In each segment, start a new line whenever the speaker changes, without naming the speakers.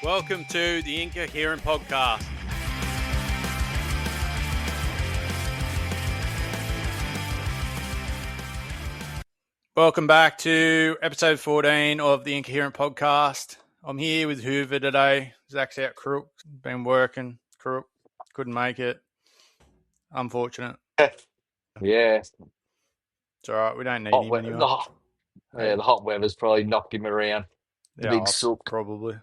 Welcome to the Incoherent Podcast. Welcome back to episode 14 of the Incoherent Podcast. I'm here with Hoover today. Zach's out crook. Been working crook. Couldn't make it. Unfortunate.
Yeah.
It's all right. We don't need him anyway.
The hot weather's probably knocked him around. The big sook.
Probably.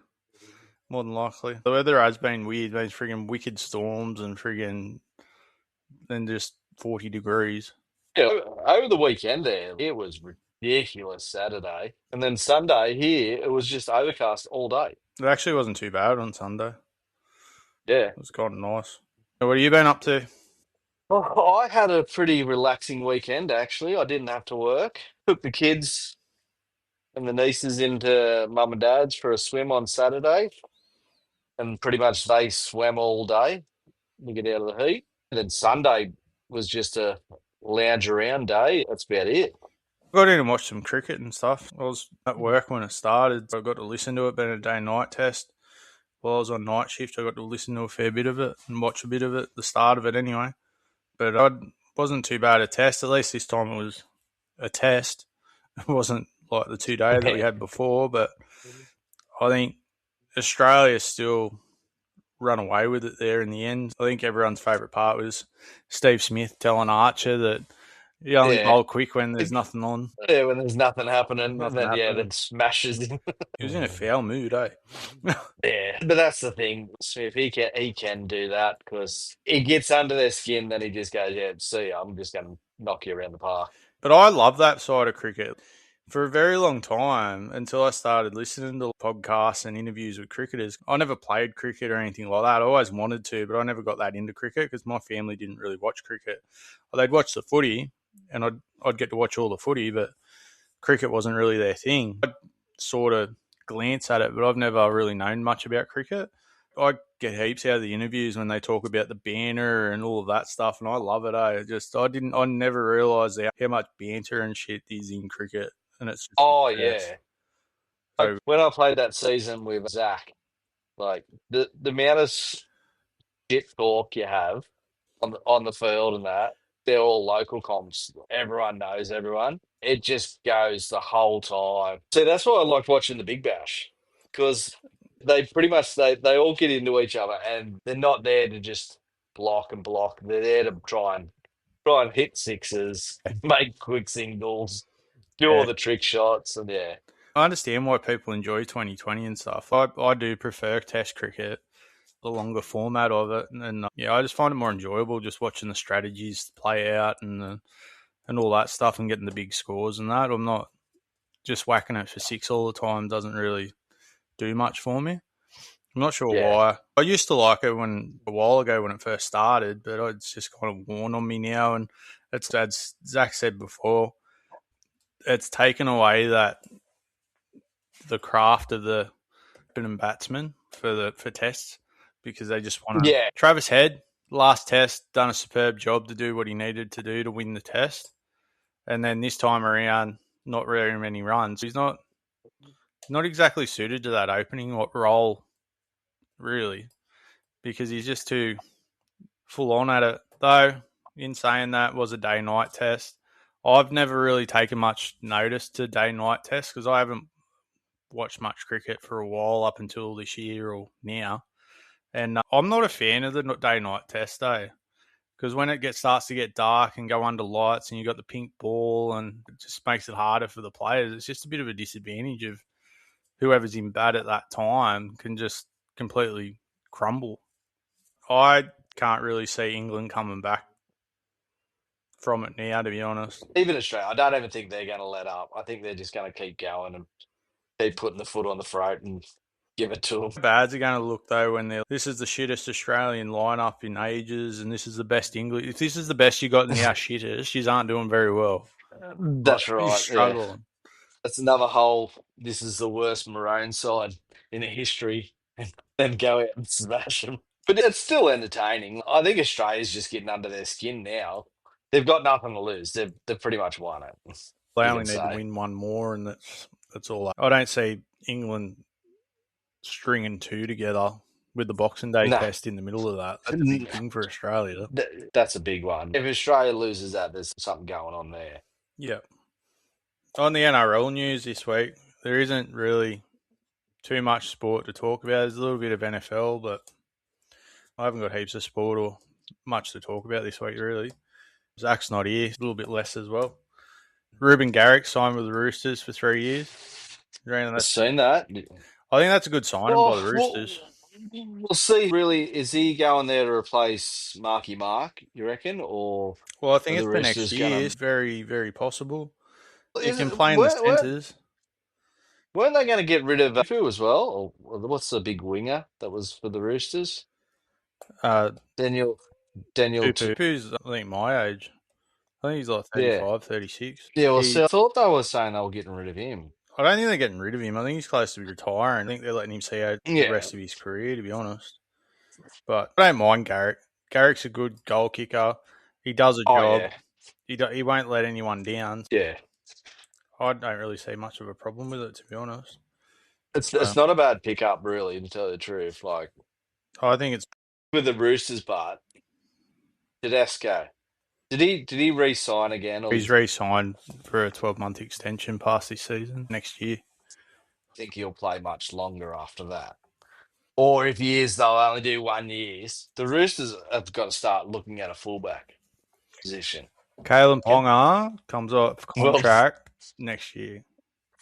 More than likely. The weather has been weird. There's friggin' wicked storms and friggin' then just 40 degrees.
Yeah, over the weekend there, it was ridiculous Saturday. And then Sunday here, it was just overcast all day.
It actually wasn't too bad on Sunday.
Yeah.
It was kind of nice. What have you been up to?
Oh, I had a pretty relaxing weekend, actually. I didn't have to work. Took the kids and the nieces into mum and dad's for a swim on Saturday. And pretty much they swam all day to get out of the heat. And then Sunday was just a lounge around day. That's about it.
I got in and watched some cricket and stuff. I was at work when it started. I got to listen to it, being a day-night test. While I was on night shift, I got to listen to a fair bit of it and watch a bit of it, the start of it anyway. But it wasn't too bad a test. At least this time it was a test. It wasn't like the 2 days that we had before. But I think Australia still run away with it there in the end. I think everyone's favourite part was Steve Smith telling Archer that you only bowl quick when there's nothing on.
Yeah, when there's nothing happening, and then that smashes him.
He was in a foul mood, eh?
Yeah, but that's the thing. Smith, he can do that because he gets under their skin, then he just goes, "Yeah, see, I'm just going to knock you around the park."
But I love that side of cricket. For a very long time, until I started listening to podcasts and interviews with cricketers, I never played cricket or anything like that. I always wanted to, but I never got that into cricket because my family didn't really watch cricket. Well, they'd watch the footy, and I'd get to watch all the footy, but cricket wasn't really their thing. I'd sort of glance at it, but I've never really known much about cricket. I get heaps out of the interviews when they talk about the banter and all of that stuff, and I love it. I never realised how much banter and shit is in cricket, and it's just
yeah. Like when I played that season with Zach, like the amount of shit talk you have on the field and that, they're all local comps. Everyone knows everyone. It just goes the whole time. See, that's why I like watching the Big Bash because they pretty much they all get into each other and they're not there to just block and block. They're there to try and hit sixes, make quick singles, do all the trick shots, and yeah.
I understand why people enjoy 2020 and stuff. I do prefer Test cricket, the longer format of it, and I just find it more enjoyable just watching the strategies play out and all that stuff and getting the big scores and that. I'm not just whacking it for six all the time. Doesn't really do much for me. I'm not sure why. I used to like it a while ago when it first started, but it's just kind of worn on me now. And it's, as Zach said before, it's taken away the craft of the batsman for tests because they just want to.
Yeah.
Travis Head, last test, done a superb job to do what he needed to do to win the test. And then this time around, not very many runs. He's not exactly suited to that opening role, really, because he's just too full on at it. Though, in saying that, was a day-night test. I've never really taken much notice to day-night tests because I haven't watched much cricket for a while up until this year or now. And I'm not a fan of the day-night test, though, because when it starts to get dark and go under lights and you've got the pink ball and it just makes it harder for the players, it's just a bit of a disadvantage of whoever's in bat at that time can just completely crumble. I can't really see England coming back from it now, to be honest.
Even Australia, I don't even think they're going to let up. I think they're just going to keep going and keep putting the foot on the throat and give it to them.
How bad's it going to look, though, when this is the shittest Australian lineup in ages and this is the best English. If this is the best you got in our shittest, you aren't doing very well.
That's right.
You're struggling.
Yeah. That's another whole, this is the worst Maroon side in the history, and then go out and smash them. But it's still entertaining. I think Australia's just getting under their skin now. They've got nothing to lose. They've pretty much won it.
They only need to win one more, and that's all. I don't see England stringing two together with the Boxing Day test in the middle of that. That's a big thing for Australia.
That's a big one. If Australia loses that, there's something going on there.
Yeah. On the NRL news this week, there isn't really too much sport to talk about. There's a little bit of NFL, but I haven't got heaps of sport or much to talk about this week, really. Zach's not here. A little bit less as well. Ruben Garrick signed with the Roosters for 3 years.
I've seen that.
I think that's a good signing by the Roosters.
We'll see. Really, is he going there to replace Marky Mark, you reckon? Or
I think it's for next year. It's very, very possible. You can play in the centres.
Weren't they going to get rid of Hoover as well? Or what's the big winger that was for the Roosters? Daniel.
Hooper's, I think, my age. I think he's like 35, 36.
Yeah, well, I thought they were saying they were getting rid of him.
I don't think they're getting rid of him. I think he's close to retiring. I think they're letting him see out the rest of his career, to be honest. But I don't mind Garrick. Garrick's a good goal kicker. He does a job. Yeah. He won't let anyone down.
Yeah.
I don't really see much of a problem with it, to be honest.
It's not a bad pickup, really, to tell you the truth. Like,
I think it's
with the Roosters part. Tedesco. Did he re-sign again? Or
he's re-signed for a 12-month extension past this season, next year.
I think he'll play much longer after that. Or if he is, they'll only do 1 year. The Roosters have got to start looking at a fullback position.
Kalen Ponga comes off contract next year.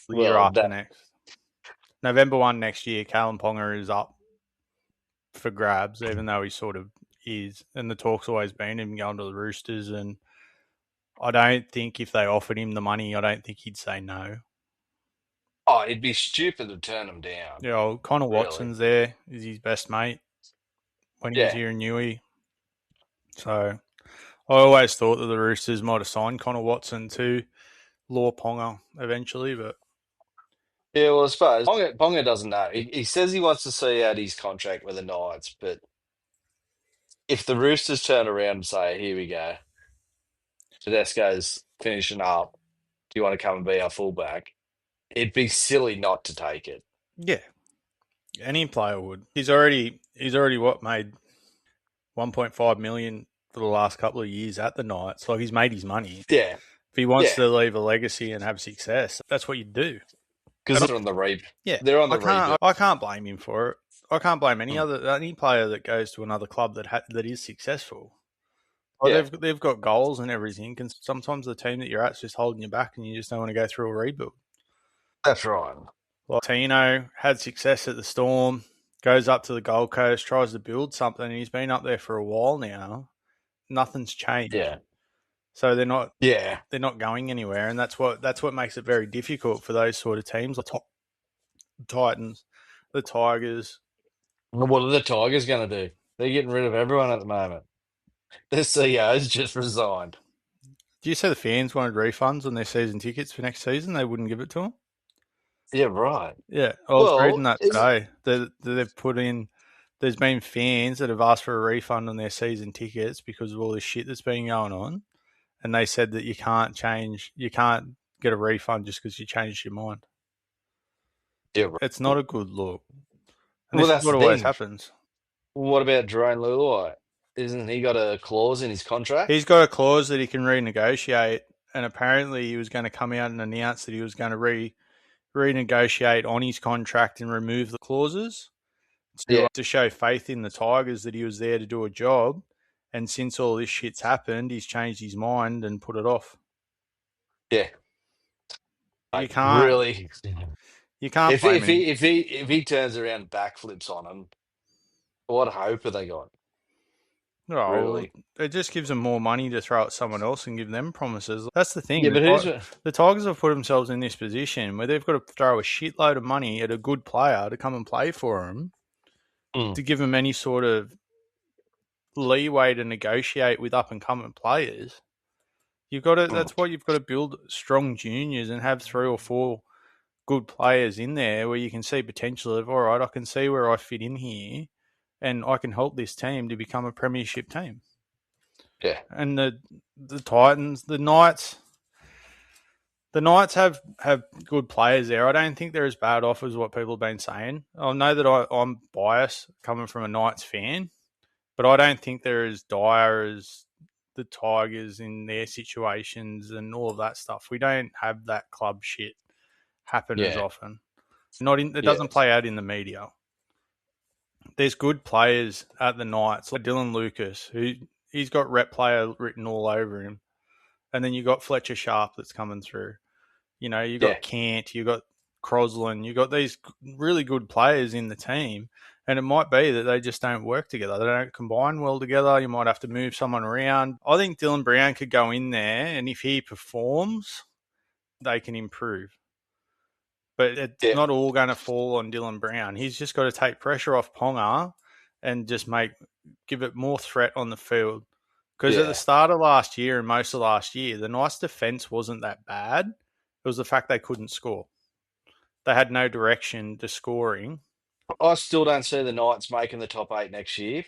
The year after next. November 1 next year, Kalen Ponga is up for grabs, even though he sort of is. And the talk's always been him going to the Roosters. And I don't think if they offered him the money, I don't think he'd say no.
Oh, it'd be stupid to turn him down.
Yeah, Connor Watson's there. Is his best mate when he was here in Newey. So I always thought that the Roosters might have signed Connor Watson to Law Ponga eventually, but
yeah, well, I suppose Ponga doesn't know. He says he wants to see out his contract with the Knights, but if the Roosters turn around and say, "Here we go, Tedesco's finishing up. Do you want to come and be our fullback?" It'd be silly not to take it.
Yeah, any player would. He's already made 1.5 million for the last couple of years at the Knights. Like, he's made his money.
Yeah.
If he wants to leave a legacy and have success, that's what you do.
Because they're on the rebuild.
Yeah,
they're on the rebuild.
I can't blame him for it. I can't blame any player that goes to another club that is successful. They've got goals and everything, and sometimes the team that you're at's just holding you back, and you just don't want to go through a rebuild.
That's right.
Like Tino had success at the Storm, goes up to the Gold Coast, tries to build something, and he's been up there for a while now. Nothing's changed.
Yeah.
So they're not going anywhere, and that's what makes it very difficult for those sort of teams, like Titans, the Tigers.
What are the Tigers going to do? They're getting rid of everyone at the moment. Their CEO's just resigned.
Do you say the fans wanted refunds on their season tickets for next season? They wouldn't give it to them?
Yeah, right.
Yeah, I was reading that today. They've put in. There's been fans that have asked for a refund on their season tickets because of all this shit that's been going on, and they said that you can't get a refund just because you changed your mind.
Yeah, right.
It's not a good look. And this is what always happens.
What about Jerome Luluai? Isn't he got a clause in his contract?
He's got a clause that he can renegotiate, and apparently he was going to come out and announce that he was going to renegotiate on his contract and remove the clauses to show faith in the Tigers that he was there to do a job. And since all this shit's happened, he's changed his mind and put it off.
Yeah,
you can't
really. You can't. If he turns around and backflips on him, what hope have they got?
Oh, really? It just gives them more money to throw at someone else and give them promises. That's the thing.
Yeah, but
the Tigers have put themselves in this position where they've got to throw a shitload of money at a good player to come and play for them to give them any sort of leeway to negotiate with up and coming players. You've got to. That's why you've got to build strong juniors and have 3 or 4 good players in there where you can see potential of, all right, I can see where I fit in here and I can help this team to become a premiership team.
Yeah.
And the Titans, the Knights The Knights have good players there. I don't think they're as bad off as what people have been saying. I know that I'm biased coming from a Knights fan, but I don't think they're as dire as the Tigers in their situations and all of that stuff. We don't have that club shit happen as often. It doesn't play out in the media. There's good players at the Knights, like Dylan Lucas, who he's got rep player written all over him. And then you got Fletcher Sharp that's coming through. You know, you got Cant, you got Crosland, you got these really good players in the team. And it might be that they just don't work together. They don't combine well together. You might have to move someone around. I think Dylan Brown could go in there, and if he performs, they can improve. But it's not all going to fall on Dylan Brown. He's just got to take pressure off Ponga and just give it more threat on the field. Because at the start of last year and most of last year, the Knights' defence wasn't that bad. It was the fact they couldn't score. They had no direction to scoring.
I still don't see the Knights making the top 8 next year,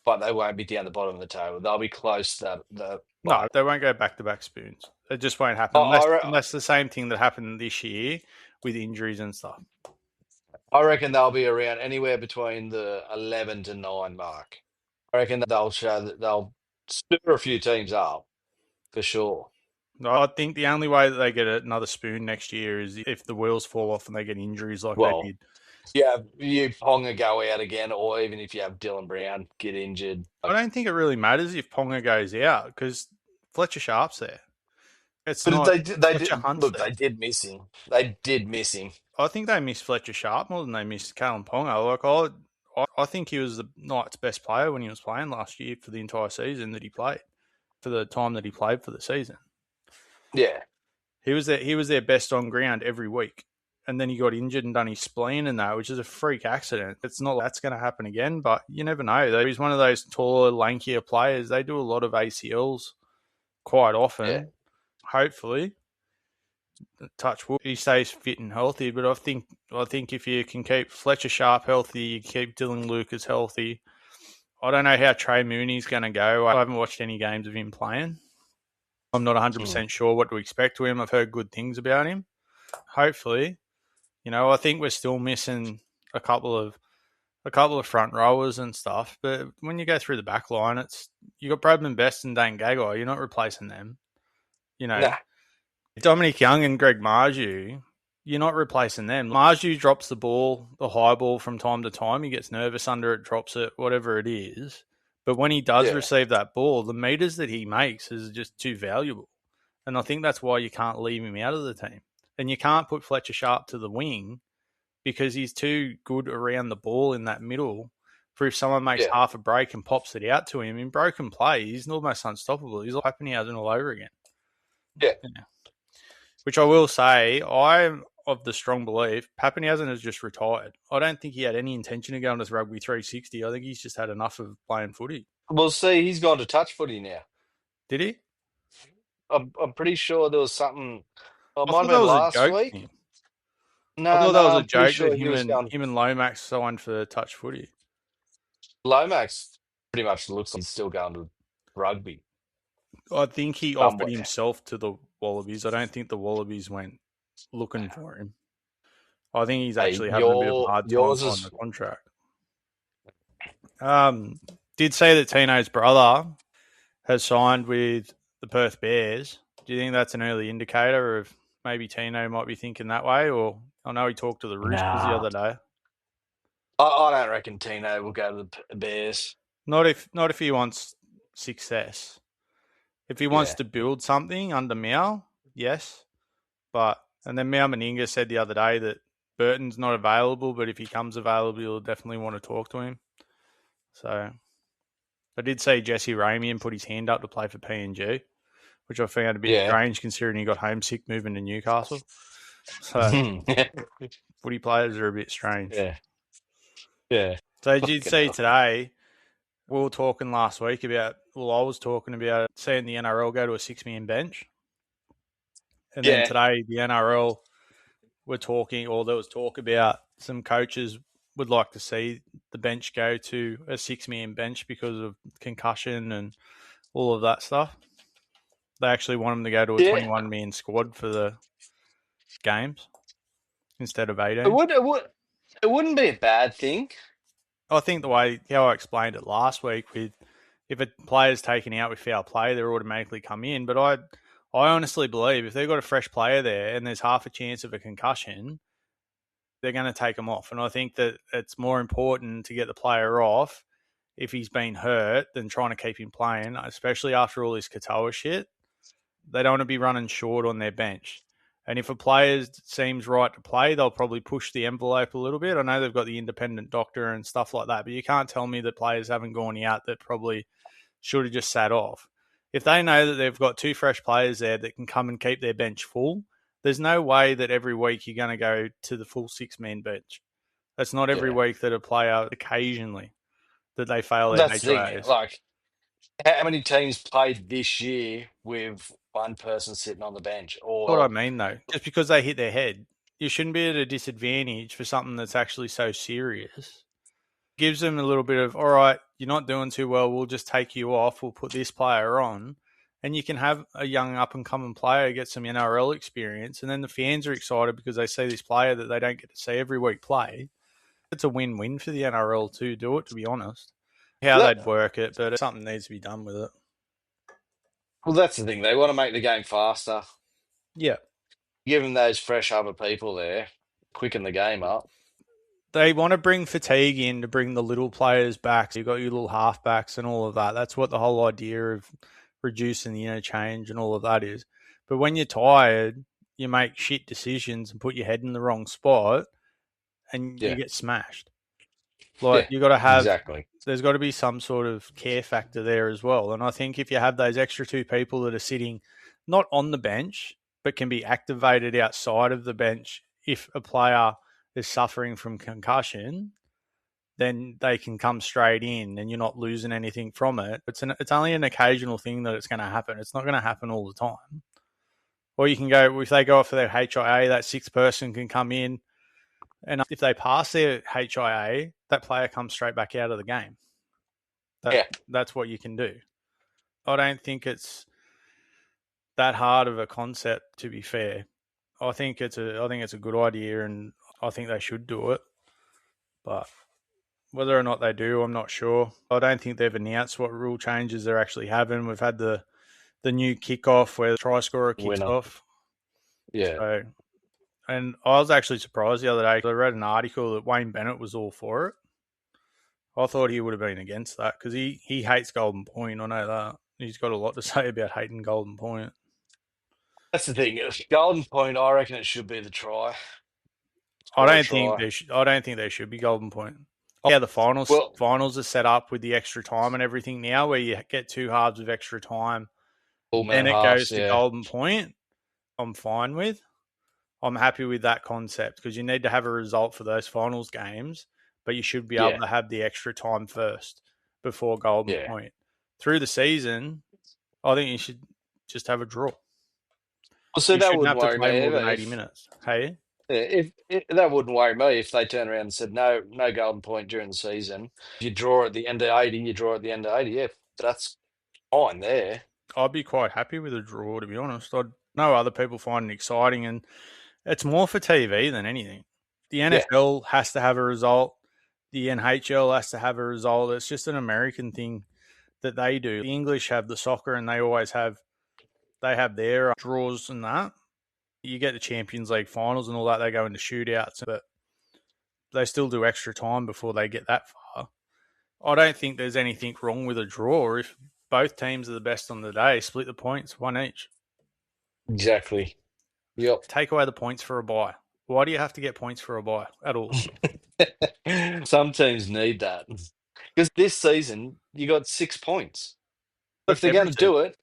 but they won't be down the bottom of the table. They'll be close to
No, they won't go back-to-back spoons. It just won't happen unless the same thing that happened this year with injuries and stuff.
I reckon they'll be around anywhere between the 11 to 9 mark. I reckon they'll show that they'll stir a few teams up for sure.
I think the only way that they get another spoon next year is if the wheels fall off and they get injuries like they did.
Yeah, you Ponga go out again, or even if you have Dylan Brown get injured.
I don't think it really matters if Ponga goes out because Fletcher Sharp's there.
They did miss him. They did miss him.
I think they missed Fletcher Sharp more than they missed Callum Ponga. I think he was the Knights' best player when he was playing last year for the entire season that he played, for the time that he played for the season.
Yeah.
He was their best on ground every week. And then he got injured and done his spleen and that, which is a freak accident. It's not like that's going to happen again, but you never know. He's one of those taller, lankier players. They do a lot of ACLs quite often. Yeah. Hopefully, touch wood, he stays fit and healthy. But I think if you can keep Fletcher Sharp healthy, you keep Dylan Lucas healthy. I don't know how Trey Mooney's going to go. I haven't watched any games of him playing. I'm not 100% sure what to expect to him. I've heard good things about him. Hopefully, I think we're still missing a couple of front rowers and stuff. But when you go through the back line, you got Bradman Best and Dane Gagai. You're not replacing them.
Nah.
Dominic Young and Greg Marju, you're not replacing them. Marju drops the ball, the high ball from time to time. He gets nervous under it, drops it, whatever it is. But when he does receive that ball, the meters that he makes is just too valuable. And I think that's why you can't leave him out of the team. And you can't put Fletcher Sharp to the wing because he's too good around the ball in that middle for if someone makes half a break and pops it out to him. In broken play, he's almost unstoppable. He's like Pappenhausen all over again.
Yeah.
Which I will say, I'm of the strong belief Pappenhausen has just retired. I don't think he had any intention of going to rugby 360. I think he's just had enough of playing footy.
Well, see, he's gone to touch footy now.
Did he?
I'm pretty sure there was something.
I might have been last week. No, I thought that was a joke that him and Lomax signed for touch footy.
Lomax pretty much looks like he's still going to rugby.
I think he offered himself to the Wallabies. I don't think the Wallabies went looking for him. I think he's actually having a bit of a hard time on the contract. Did say that Tino's brother has signed with the Perth Bears. Do you think that's an early indicator of maybe Tino might be thinking that way? Or I know he talked to the Roosters the other day.
I don't reckon Tino will go to the Bears.
Not if he wants success. If he wants to build something under Meow, yes. And then Meow Meninga said the other day that Burton's not available, but if he comes available, you'll definitely want to talk to him. So I did see Jesse Ramian put his hand up to play for PNG, which I found a bit strange considering he got homesick moving to Newcastle. So footy players are a bit strange.
Yeah.
So did you see today, we were talking last week about, I was talking about seeing the NRL go to a 6-man bench. And then today, the NRL were talking, or there was talk about some coaches would like to see the bench go to a 6-man bench because of concussion and all of that stuff. They actually want them to go to a 21-man squad for the games instead of 18.
It wouldn't be a bad thing.
I think the way how I explained it last week with if a player's taken out with foul play, they're automatically come in. But I honestly believe if they've got a fresh player there and there's half a chance of a concussion, they're going to take them off. And I think that it's more important to get the player off if he's been hurt than trying to keep him playing, especially after all this Katoa shit. They don't want to be running short on their bench. And if a player seems right to play, they'll probably push the envelope a little bit. I know they've got the independent doctor and stuff like that, but you can't tell me that players haven't gone out that probably should have just sat off. If they know that they've got two fresh players there that can come and keep their bench full, there's no way that every week you're going to go to the full six-man bench. That's not every week that a player occasionally that they fail their
That's the thing.
HIAs.
Like, how many teams played this year with one person sitting on the bench?
That's what I mean, though. Just because they hit their head, you shouldn't be at a disadvantage for something that's actually so serious. Gives them a little bit of, all right, you're not doing too well, we'll just take you off, we'll put this player on, and you can have a young up-and-coming player get some NRL experience, and then the fans are excited because they see this player that they don't get to see every week play. It's a win-win for the NRL to do it, to be honest. How they'd work it, but something needs to be done with it.
Well, that's the thing. They want to make the game faster.
Yeah.
Give them those fresh other people there, quicken the game up.
They want to bring fatigue in to bring the little players back. So you've got your little halfbacks and all of that. That's what the whole idea of reducing the interchange and all of that is. But when you're tired, you make shit decisions and put your head in the wrong spot and you get smashed. Like you got to have, there's got to be some sort of care factor there as well. And I think if you have those extra two people that are sitting not on the bench, but can be activated outside of the bench if a player is suffering from concussion, then they can come straight in and you're not losing anything from it. It's only an occasional thing that it's going to happen. It's not going to happen all the time. Or you can go, if they go off for their HIA, that sixth person can come in. And if they pass their HIA, that player comes straight back out of the game. That's what you can do. I don't think it's that hard of a concept, to be fair. I think it's a good idea, and I think they should do it. But whether or not they do, I'm not sure. I don't think they've announced what rule changes they're actually having. We've had the new kickoff where the try scorer kicks off.
Yeah.
So, and I was actually surprised the other day because I read an article that Wayne Bennett was all for it. I thought he would have been against that because he hates Golden Point. I know that. He's got a lot to say about hating Golden Point.
That's the thing. Golden Point, I reckon it should be the try.
I don't think there should be Golden Point. Yeah, the finals are set up with the extra time and everything now, where you get two halves of extra time. Then it goes to Golden Point. I'm fine with. I'm happy with that concept because you need to have a result for those finals games, but you should be able to have the extra time first before Golden Point. Through the season, I think you should just have a draw.
Well, so
you
that
shouldn't
wouldn't
have to
worry
play
me
more than 80 minutes. Hey?
If that wouldn't worry me if they turn around and said no Golden Point during the season. If you draw at the end of 80, you draw at the end of 80. Yeah, that's fine there.
I'd be quite happy with a draw, to be honest. I know other people find it exciting, and it's more for TV than anything. The NFL has to have a result. The NHL has to have a result. It's just an American thing that they do. The English have the soccer, and they always have their draws and that. You get the Champions League finals and all that, they go into shootouts, but they still do extra time before they get that far. I don't think there's anything wrong with a draw. If both teams are the best on the day, split the points, one each.
Exactly. Yep.
Take away the points for a bye. Why do you have to get points for a bye at all?
Some teams need that. Because this season, you got 6 points. If they're going to do it,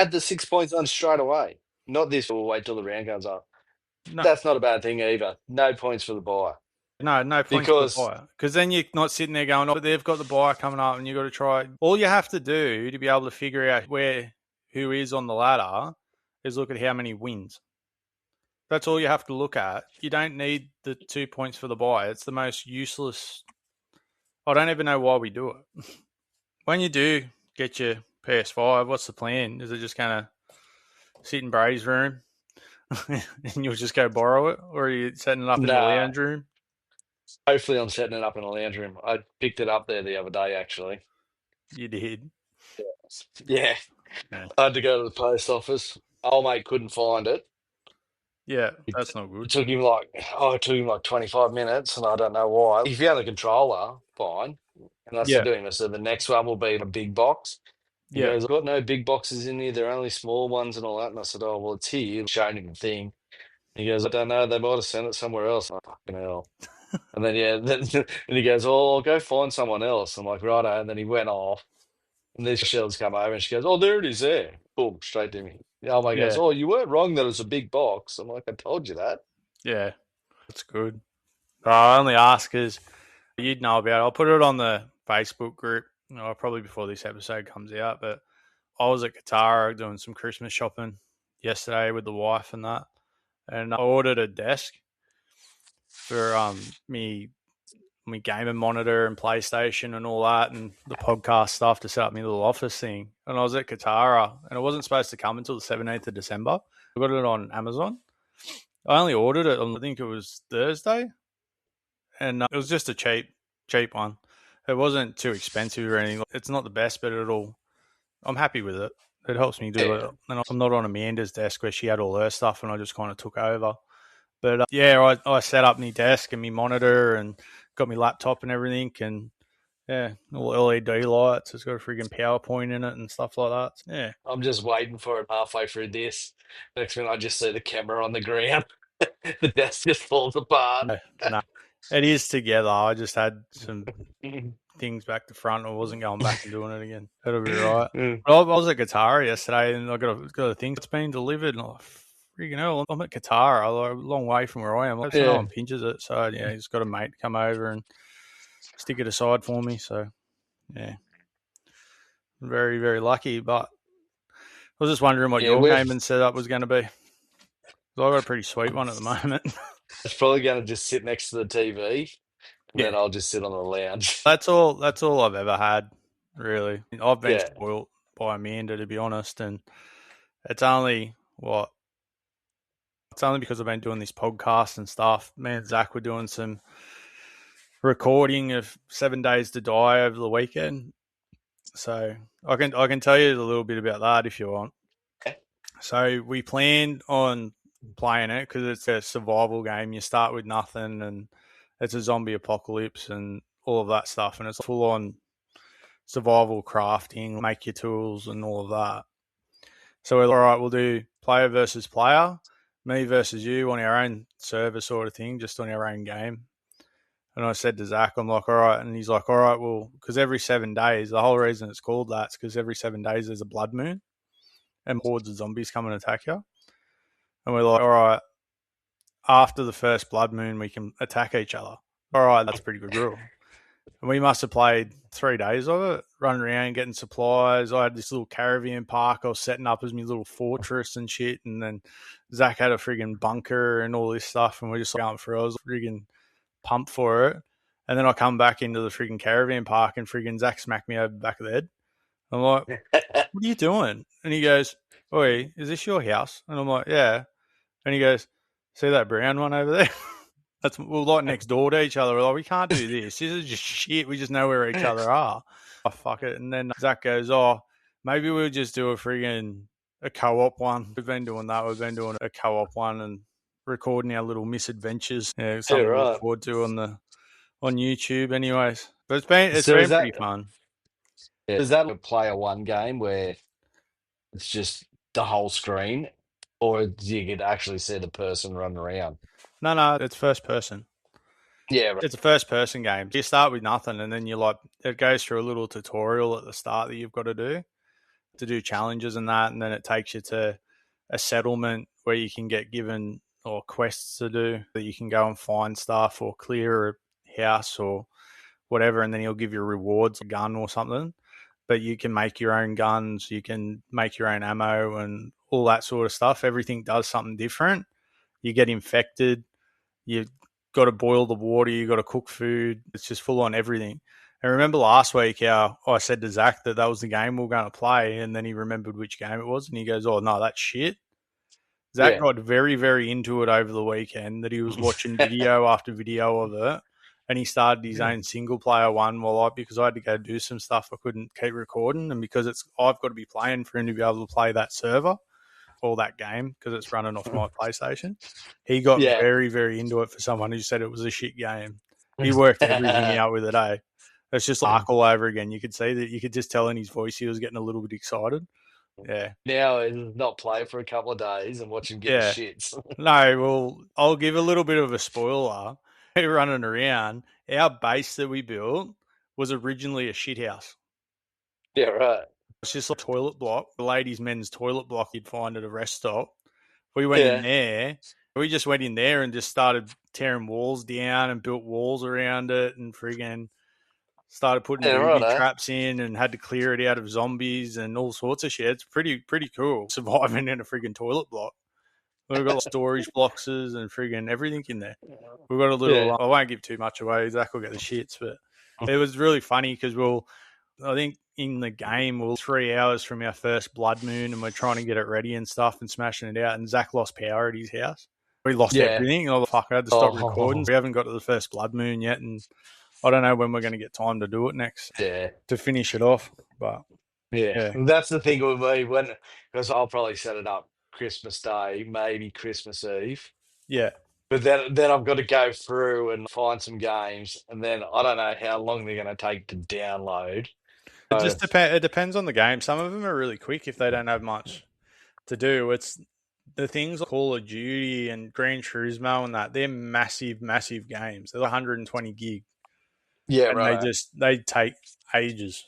add the 6 points on straight away. Not this, we'll wait till the round comes up. No. That's not a bad thing either. No points for the bye.
No points for the bye. Because then you're not sitting there going, but they've got the bye coming up and you've got to try. All you have to do to be able to figure out who is on the ladder is look at how many wins. That's all you have to look at. You don't need the 2 points for the bye. It's the most useless. I don't even know why we do it. When you do get your PS5, what's the plan? Is it just going to sit in Brady's room and you'll just go borrow it, or are you setting it up in the
Nah,
lounge room?
hopefully I'm setting it up in a lounge room. I picked it up there the other day, actually.
You did.
Yeah,
Yeah,
I had to go to the post office. Old mate couldn't find it.
yeah,
It,
that's not
it
good.
took him like, oh, it took him like 25 minutes, and I don't know why. He found the controller, fine. And I said
Yeah,
to him, I said, the next one will be in a big box. He
yeah,
goes, I've got no big boxes in here. They're only small ones and all that. And I said, oh, well, it's here. Showing him the thing. He goes, I don't know. They might have sent it somewhere else. Oh, fucking hell. And then, yeah, then, and he goes, oh, I'll go find someone else. I'm like, righto. And then he went off. And this Michelle's come over and she goes, oh, there it is there. Boom, straight to me. Oh, my goes,
yeah,
oh, you weren't wrong that it's a big box. I'm like, I told you that.
yeah. That's good. I only ask because you'd know about it. I'll put it on the Facebook group, probably before this episode comes out. But I was at Qatar doing some Christmas shopping yesterday with the wife and that, and I ordered a desk for me gaming monitor and PlayStation and all that, and the podcast stuff to set up my little office thing. And I was at Qatar, and it wasn't supposed to come until the 17th of December. I got it on Amazon. I only ordered it on, I think it was Thursday, and it was just a cheap one. It wasn't too expensive or anything. It's not the best, but I'm happy with it. It helps me do
Yeah.
it. And I'm not on Amanda's desk where she had all her stuff, and I just kind of took over. But yeah, I set up my desk and my monitor and got my laptop and everything, and yeah, all LED lights. It's got a freaking PowerPoint in it and stuff like that. Yeah,
I'm just waiting for it halfway through this. Next minute, I just see the camera on the ground. The desk just falls apart.
no, it is together. I just had some things back to front. I wasn't going back and doing it again. That'll be right. But I was at Qatar yesterday, and I got a thing that's been delivered. And freaking hell, I'm at Qatar, a long way from where I am. So no
Yeah.
one pinches it. So yeah, he's got a mate come over and stick it aside for me. So yeah, very very lucky. But I was just wondering what
Yeah,
your gaming setup was going to be. So I've got a pretty sweet one at the moment.
it's probably going to just sit next to the TV, and
Yeah,
then I'll just sit on the lounge.
that's all. That's all I've ever had, really. I've been
Yeah.
spoiled by Amanda, to be honest, and it's only what. It's only because I've been doing this podcast and stuff. Me and Zach were doing some recording of 7 Days to Die over the weekend, so I can tell you a little bit about that if you want. So we planned on playing it because it's a survival game. You start with nothing, and it's a zombie apocalypse and all of that stuff, and it's full on survival crafting, make your tools and all of that. So we're all right. We'll do player versus player, me versus you on our own server sort of thing, just on our own game. And I said to Zach, I'm like, all right. And he's like, all right, well, because every 7 days, the whole reason it's called that is because every 7 days there's a blood moon and hordes of zombies come and attack you. And we're like, all right, after the first blood moon, we can attack each other. All right, that's a pretty good rule. And we must have played 3 days of it, running around getting supplies. I had this little caravan park I was setting up as my little fortress and shit. And then Zach had a friggin' bunker and all this stuff. And we're just going through. I was friggin' pumped for it. And then I come back into the friggin' caravan park and friggin' Zach smacked me over the back of the head. I'm like, what are you doing? And he goes, oi, is this your house? And I'm like, yeah. And he goes, see that brown one over there? We're like next door to each other. We're like, we can't do this. This is just shit. We just know where each other are. Oh, fuck it. And then Zach goes, oh, maybe we'll just do a co-op one. We've been doing that. We've been doing a co-op one and recording our little misadventures. Yeah, something to look forward to on YouTube anyways. But it's
So
been pretty fun.
is that a player one game where it's just the whole screen, or do you get to actually see the person run around?
No, it's first person.
Yeah, right.
It's a first person game. You start with nothing and then it goes through a little tutorial at the start that you've got to do challenges and that, and then it takes you to a settlement where you can get given or quests to do that you can go and find stuff or clear a house or whatever, and then he'll give you rewards, a gun or something. But you can make your own guns, you can make your own ammo and all that sort of stuff. Everything does something different. You get infected, you got to boil the water, you got to cook food. It's just full on everything. And remember last week how I said to Zach that was the game we were going to play, and then he remembered which game it was, and he goes, oh, no, that's shit. Zach got very, very into it over the weekend, that he was watching video after video of it, and he started his own single player one because I had to go do some stuff. I couldn't keep recording, and because I've got to be playing for him to be able to play that server or that game because it's running off my PlayStation. He got very, very into it for someone who said it was a shit game. He worked everything out with it, eh? It's just like all over again. You could see that, you could just tell in his voice he was getting a little bit excited. Yeah.
Now he's not play for a couple of days and watch him get the shits.
No, well, I'll give a little bit of a spoiler. We're running around. Our base that we built was originally a shithouse.
Yeah, right.
It's just a toilet block, the ladies' men's toilet block you'd find at a rest stop. We went in there. We just went in there and just started tearing walls down and built walls around it and friggin' started putting booby traps in and had to clear it out of zombies and all sorts of shit. It's pretty cool surviving in a friggin' toilet block. We've got storage boxes and friggin' everything in there. We've got a little, I won't give too much away, Zach will get the shits, but it was really funny because I think in the game, we're 3 hours from our first blood moon and we're trying to get it ready and stuff and smashing it out, and Zach lost power at his house. We lost everything. Oh, fuck, I had to stop recording. We haven't got to the first blood moon yet, and I don't know when we're going to get time to do it next to finish it off. But
that's the thing with me, because I'll probably set it up Christmas Day, maybe Christmas Eve.
Yeah.
But then I've got to go through and find some games, and then I don't know how long they're going to take to download.
It just it depends on the game. Some of them are really quick if they don't have much to do. It's the things like Call of Duty and Gran Turismo and that. They're massive, massive games. They're 120 gig.
Yeah,
and
right.
They take ages.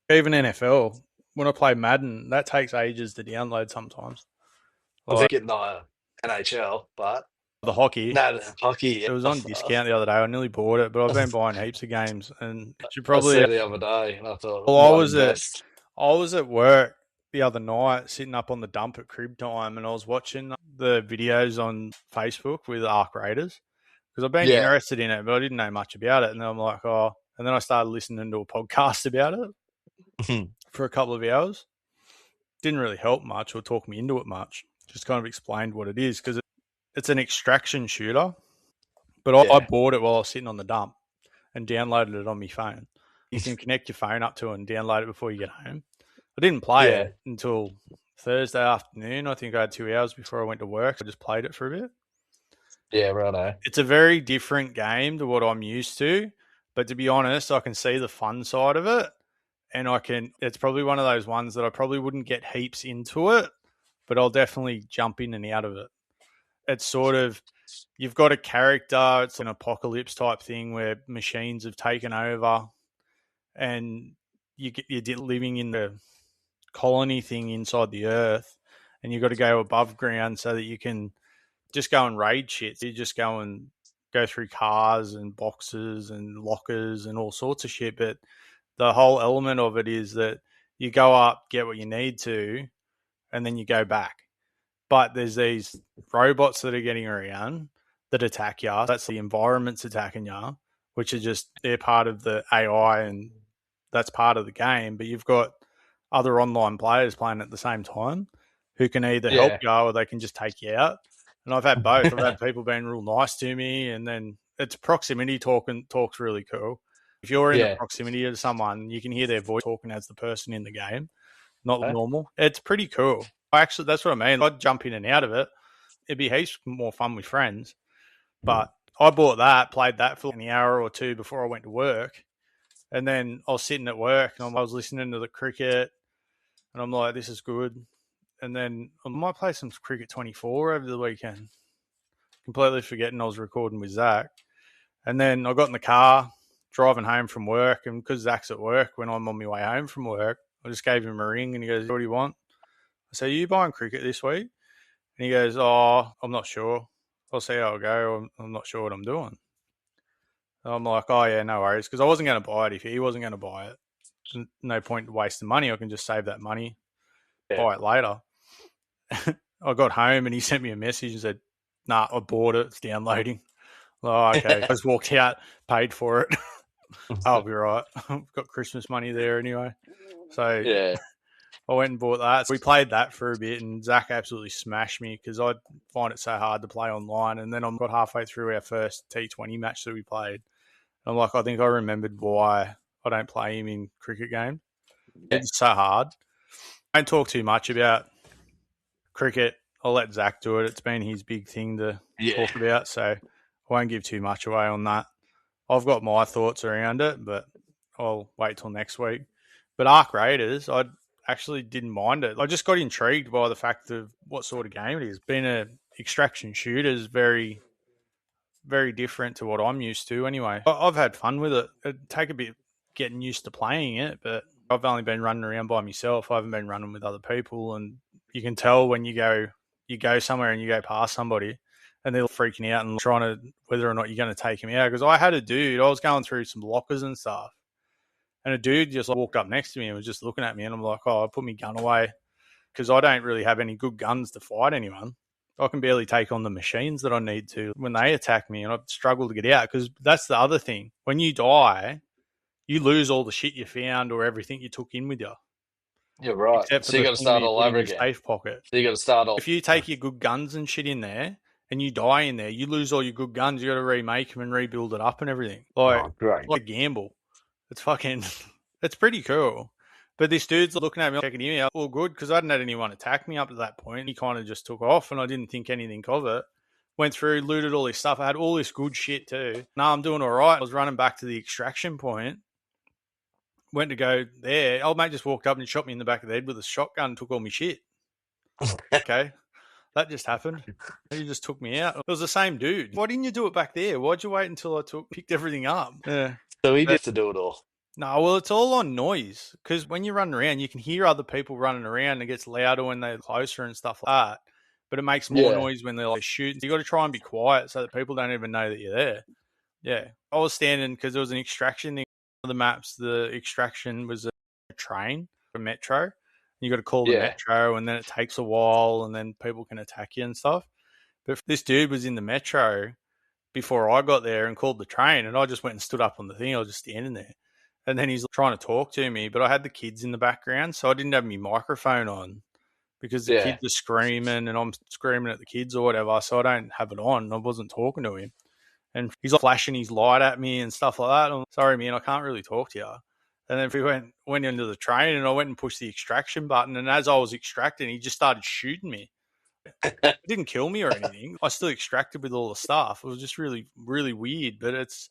Even NFL, when I play Madden, that takes ages to download sometimes.
I was getting the NHL, but
the hockey.
No, the hockey.
It was on discount the other day. I nearly bought it, but I've been buying heaps of games, and you
probably. I said the other day, and I thought, well,
I was at work the other night, sitting up on the dump at crib time, and I was watching the videos on Facebook with Arc Raiders because I've been interested in it, but I didn't know much about it. And then I'm like, and then I started listening to a podcast about it for a couple of hours. Didn't really help much or talk me into it much. Just kind of explained what it is because it's an extraction shooter. But I bought it while I was sitting on the dump and downloaded it on my phone. You can connect your phone up to it and download it before you get home. I didn't play it until Thursday afternoon. I think I had 2 hours before I went to work. So I just played it for a bit.
Yeah, righto.
It's a very different game to what I'm used to. But to be honest, I can see the fun side of it. And it's probably one of those ones that I probably wouldn't get heaps into it, but I'll definitely jump in and out of it. It's sort of, you've got a character, it's an apocalypse type thing where machines have taken over and you're living in the colony thing inside the earth, and you've got to go above ground so that you can just go and raid shit. So you just go through cars and boxes and lockers and all sorts of shit, but the whole element of it is that you go up, get what you need to, and then you go back. But there's these robots that are getting around that attack you. That's the environment's attacking you, which are they're part of the AI and that's part of the game. But you've got other online players playing at the same time who can either help you or they can just take you out. And I've had both. I've had people being real nice to me, and then it's proximity talk's really cool. If you're in the proximity of someone, you can hear their voice talking as the person in the game, not normal. It's pretty cool. Actually, that's what I mean. I'd jump in and out of it. It'd be heaps more fun with friends. But I bought that, played that for an hour or two before I went to work. And then I was sitting at work and I was listening to the cricket. And I'm like, this is good. And then I might play some Cricket 24 over the weekend. Completely forgetting I was recording with Zach. And then I got in the car, driving home from work, and because Zach's at work, when I'm on my way home from work, I just gave him a ring and he goes, what do you want? I said, are you buying cricket this week? And he goes, oh, I'm not sure. I'll see how I go. I'm not sure what I'm doing. And I'm like, oh yeah, no worries, because I wasn't going to buy it if he wasn't going to buy it. No point wasting money. I can just save that money, buy it later. I got home and he sent me a message and said, nah, I bought it. It's downloading. Oh, okay. I just walked out, paid for it. I'll be right. I've got Christmas money there anyway. So I went and bought that. So we played that for a bit, and Zach absolutely smashed me because I find it so hard to play online. And then I got halfway through our first T20 match that we played. I'm like, I think I remembered why I don't play him in cricket games. It's so hard. I don't talk too much about cricket. I'll let Zach do it. It's been his big thing to talk about, so I won't give too much away on that. I've got my thoughts around it, but I'll wait till next week. But Arc Raiders, I actually didn't mind it. I just got intrigued by the fact of what sort of game it is. Being an extraction shooter is very, very different to what I'm used to anyway. I've had fun with it. It'd take a bit getting used to playing it, but I've only been running around by myself. I haven't been running with other people, and you can tell when you go somewhere and you go past somebody and they're freaking out and trying to whether or not you're going to take him out. Because I had a dude, I was going through some lockers and stuff, and a dude just walked up next to me and was just looking at me, and I'm like, oh, I put my gun away because I don't really have any good guns to fight anyone. I can barely take on the machines that I need to when they attack me, and I struggle to get out because that's the other thing. When you die, you lose all the shit you found or everything you took in with you.
You're right.
Except for
so you got to start all over again.
Safe pocket.
So you got to start all.
If you take your good guns and shit in there and you die in there, you lose all your good guns. You got to remake them and rebuild it up and everything. Like a gamble. It's fucking. It's pretty cool. But this dude's looking at me, checking him out, all good, because I hadn't had anyone attack me up to that point. He kind of just took off, and I didn't think anything of it. Went through, looted all this stuff. I had all this good shit too. No, I'm doing all right. I was running back to the extraction point. Went to go there. Old mate just walked up and shot me in the back of the head with a shotgun and took all my shit. Okay. That just happened. He just took me out. It was the same dude. Why didn't you do it back there? Why'd you wait until I picked everything up? Yeah.
So he gets to do it all.
No, well, it's all on noise because when you run around, you can hear other people running around and it gets louder when they're closer and stuff like that. But it makes more noise when they're like shooting. So you got to try and be quiet so that people don't even know that you're there. Yeah. I was standing because there was an extraction thing on the maps. The extraction was a train, a metro. You got to call the metro and then it takes a while and then people can attack you and stuff. But this dude was in the metro before I got there and called the train and I just went and stood up on the thing. I was just standing there. And then he's trying to talk to me, but I had the kids in the background, so I didn't have my microphone on because the kids are screaming and I'm screaming at the kids or whatever, so I don't have it on. I wasn't talking to him. And he's flashing his light at me and stuff like that. I'm sorry, man, I can't really talk to you. And then we went into the train and I went and pushed the extraction button. And as I was extracting, he just started shooting me. It didn't kill me or anything. I still extracted with all the stuff. It was just really, really weird, but it's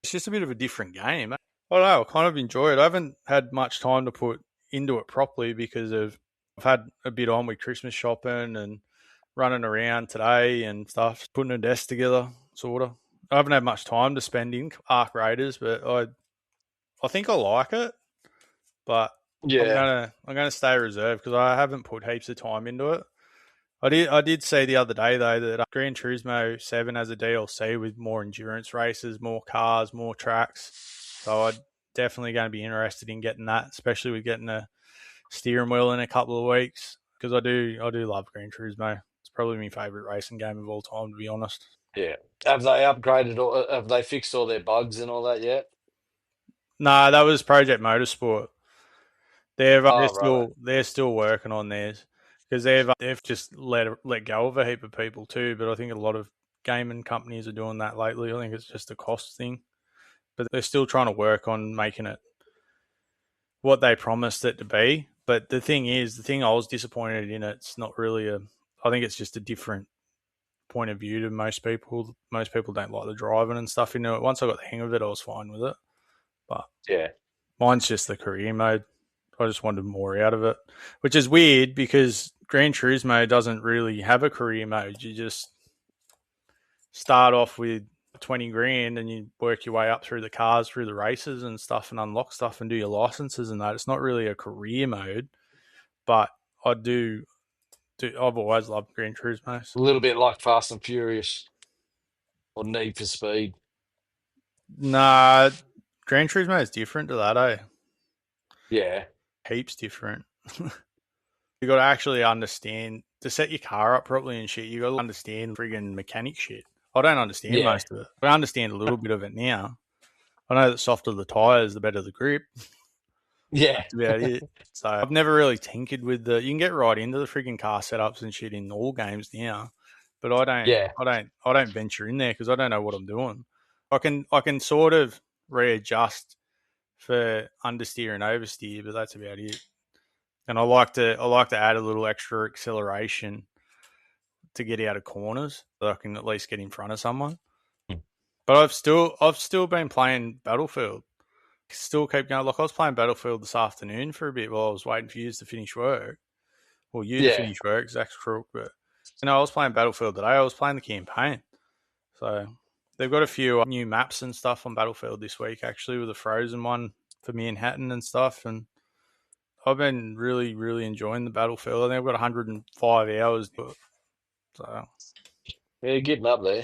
just a bit of a different game. I don't know, I kind of enjoy it. I haven't had much time to put into it properly because I've had a bit on with Christmas shopping and running around today and stuff, putting a desk together, sort of. I haven't had much time to spend in Arc Raiders, but I think I like it. But I'm gonna stay reserved because I haven't put heaps of time into it. I did see the other day though that Gran Turismo 7 has a DLC with more endurance races, more cars, more tracks. So I'm definitely going to be interested in getting that, especially with getting a steering wheel in a couple of weeks because I do love Gran Turismo. It's probably my favourite racing game of all time, to be honest.
Yeah. Have they upgraded or have they fixed all their bugs and all that yet?
No, that was Project Motorsport. They're still working on theirs because they've just let go of a heap of people too. But I think a lot of gaming companies are doing that lately. I think it's just a cost thing. But they're still trying to work on making it what they promised it to be. But the thing I was disappointed in, it's not really I think it's just a different point of view to most people. Most people don't like the driving and stuff into it. Once I got the hang of it, I was fine with it. But mine's just the career mode. I just wanted more out of it, which is weird because Gran Turismo doesn't really have a career mode. You just start off with 20 grand and you work your way up through the cars, through the races and stuff and unlock stuff and do your licenses and that. It's not really a career mode, but I've always loved Gran Turismo.
A little bit like Fast and Furious or Need for Speed.
Nah, Gran Turismo is different to that, eh?
Yeah.
Heaps different. You got to actually understand, to set your car up properly and shit, you got to understand friggin' mechanic shit. I don't understand most of it. I understand a little bit of it now. I know that softer the tyres, the better the grip.
Yeah.
That's about it. So I've never really tinkered with the. You can get right into the freaking car setups and shit in all games now, but
Yeah.
I don't venture in there because I don't know what I'm doing. I can sort of readjust for understeer and oversteer, but that's about it. And I like to add a little extra acceleration to get out of corners so I can at least get in front of someone. But I've still been playing Battlefield. Still keep going. Like I was playing Battlefield this afternoon for a bit while I was waiting for you to finish work. Well, you to
Yeah.
finish work, Zach's crook, but I was playing Battlefield today. I was playing the campaign. So they've got a few new maps and stuff on Battlefield this week, actually, with a frozen one for Manhattan and stuff. And I've been really, really enjoying the Battlefield. I think I've got 105 hours. So,
Yeah, you're getting up there.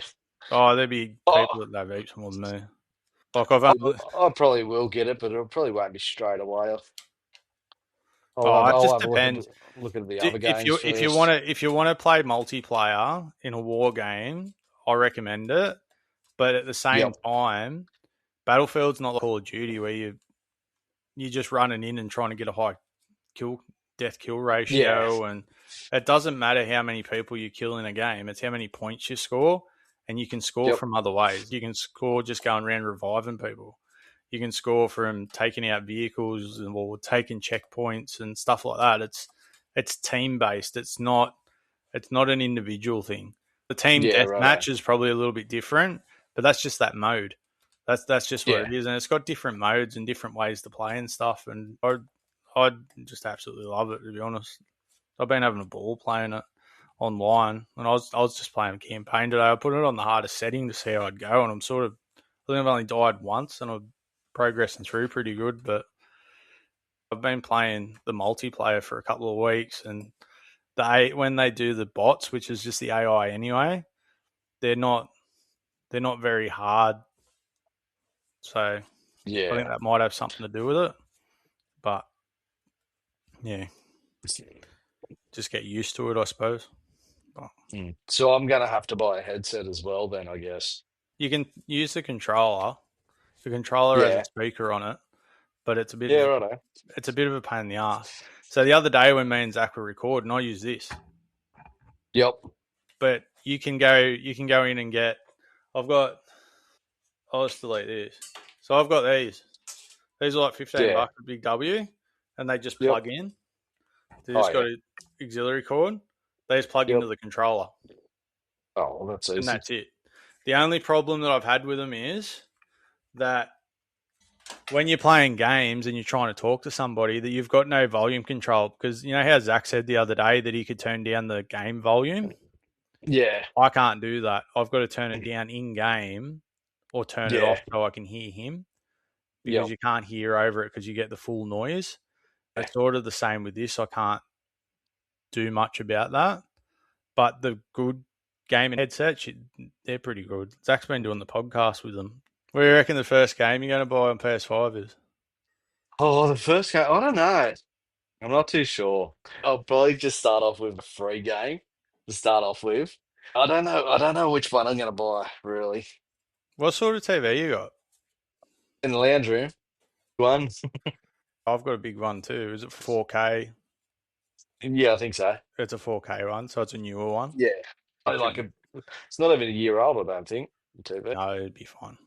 oh, there'd be
Oh,
people that have heaps more than me. Like I've
I,
only,
I probably will get it, but it probably won't be straight away.
oh, it
I'll
just
have a
depends.
look at the other
If
games first.
you want to play multiplayer in a war game, I recommend it. But at the same
Yep.
time, Battlefield's not like Call of Duty where you're just running in and trying to get a high kill death kill
Yeah.
ratio, and it doesn't matter how many people you kill in a game, it's how many points you score, and you can score
Yep.
from other ways. You can score just going around reviving people. You can score from taking out vehicles or taking checkpoints and stuff like that. It's team based. It's not an individual thing. The team
Yeah, righto.
deathmatch is probably a little bit different, but that's just that mode. That's just what
Yeah.
it is, and it's got different modes and different ways to play and stuff. And I just absolutely love it, to be honest. I've been having a ball playing it online, and I was just playing campaign today. I put it on the hardest setting to see how I'd go, and I think I've only died once, and I'm progressing through pretty good. But I've been playing the multiplayer for a couple of weeks, and when they do the bots, which is just the AI anyway, they're not very hard. So I think
Yeah.
that might have something to do with it. But yeah, just get used to it, I suppose. But
So I'm gonna have to buy a headset as well then, I guess.
you can use the controller. The controller has a
Yeah.
speaker on it, but
Yeah, righto.
it's a bit of a pain in the ass. So the other day when me and Zach were recording, I used this,
Yep.
but you can go in and get. I've got. I'll just delete this. So I've got these. These are like
Yeah.
$15 a big W, and they just
Yep.
plug in. They
Oh
just got
yeah.
an auxiliary cord. They just plug
Yep.
into the controller,
Oh, well, that's
and
easy.
that's it. The only problem that I've had with them is that when you're playing games and you're trying to talk to somebody, that you've got no volume control, because you know how Zach said the other day that he could turn down the game volume.
Yeah.
I can't do that. I've got to turn it down in game or turn it
Yeah.
off so I can hear him, because
Yep.
you can't hear over it because you get the full noise.
Yeah.
It's sort of the same with this. I can't do much about that. But the good gaming headsets, they're pretty good. Zach's been doing the podcast with them. What do you reckon the first game you're going to buy on PS5 is?
Oh, the first game. I don't know. I'm not too sure. I'll probably just start off with a free game to start off with. I don't know. I don't know which one I'm gonna buy, really.
What sort of TV you got?
In the lounge room. One.
I've got a big one too. Is it 4K?
Yeah, I think so.
It's a 4K one, so it's a newer one.
Yeah. I like
Fucking
a it's not even a year old, I don't think. The TV.
no, it'd be fine.